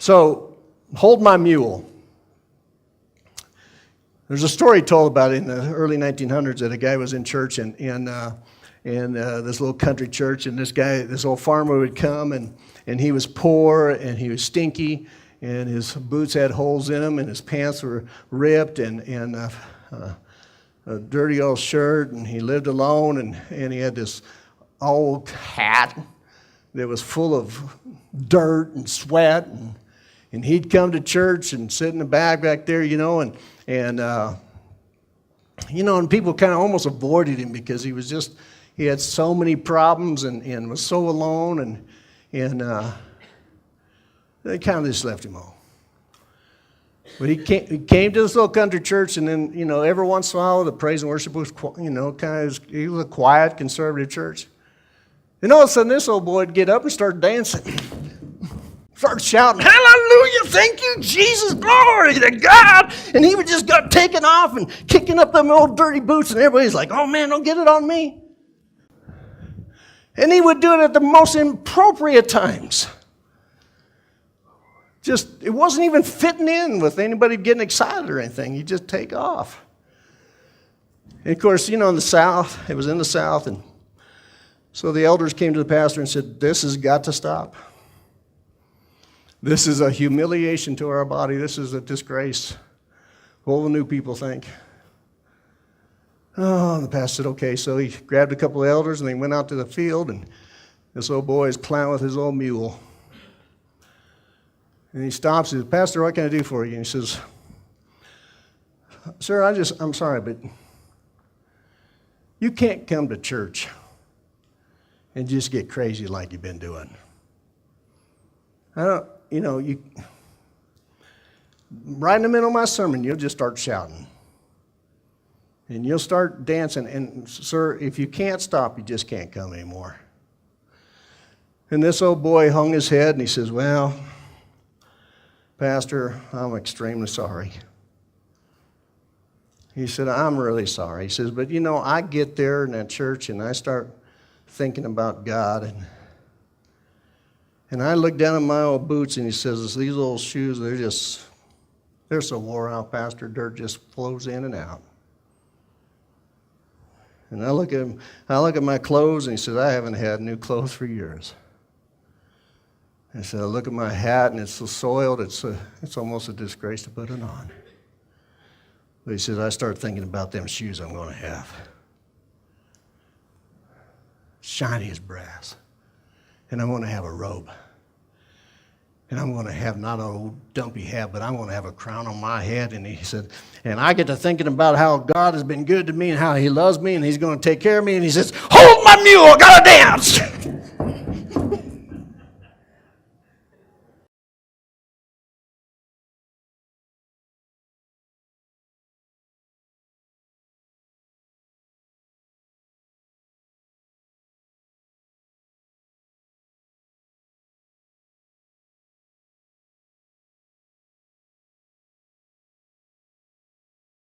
So, hold my mule. There's a story told about it in the early 1900s that a guy was in church in this little country church, and this old farmer would come, and he was poor, and he was stinky, and his boots had holes in them, and his pants were ripped, and a dirty old shirt, and he lived alone, and he had this old hat that was full of dirt and sweat, and he'd come to church and sit in the back there, and people kind of almost avoided him because he had so many problems and was so alone, and they kind of just left him alone. But he came to this little country church, and then, every once in a while, the praise and worship was, he was a quiet, conservative church. And all of a sudden, this old boy would get up and start dancing. Start shouting, "Hallelujah, thank you, Jesus, glory to God." And he would just got taken off and kicking up them old dirty boots, and everybody's like, "Oh man, don't get it on me." And he would do it at the most inappropriate times. It wasn't even fitting in with anybody getting excited or anything. He'd just take off. And of course, in the South, it was in the South, and so the elders came to the pastor and said, "This has got to stop. This is a humiliation to our body. This is a disgrace. What will new people think?" Oh, the pastor said, "Okay." So he grabbed a couple of elders and they went out to the field, and this old boy is plowing with his old mule. And he stops and says, "Pastor, what can I do for you?" And he says, "Sir, I'm sorry, but you can't come to church and just get crazy like you've been doing. Right in the middle of my sermon, you'll just start shouting. And you'll start dancing. And, sir, if you can't stop, you just can't come anymore." And this old boy hung his head and he says, "Well, Pastor, I'm extremely sorry." He said, "I'm really sorry." He says, "But I get there in that church and I start thinking about God, and I look down at my old boots," and he says, "These old shoes, they're so wore out, Pastor, dirt just flows in and out. And I look at my clothes," and he says, "I haven't had new clothes for years." I said, "I look at my hat, and it's so soiled, it's almost a disgrace to put it on." But he says, "I start thinking about them shoes I'm going to have. Shiny as brass. And I'm going to have a robe. And I'm going to have not an old dumpy hat, but I'm going to have a crown on my head." And he said, "And I get to thinking about how God has been good to me and how he loves me and he's going to take care of me." And he says, "Hold my mule, I got to dance."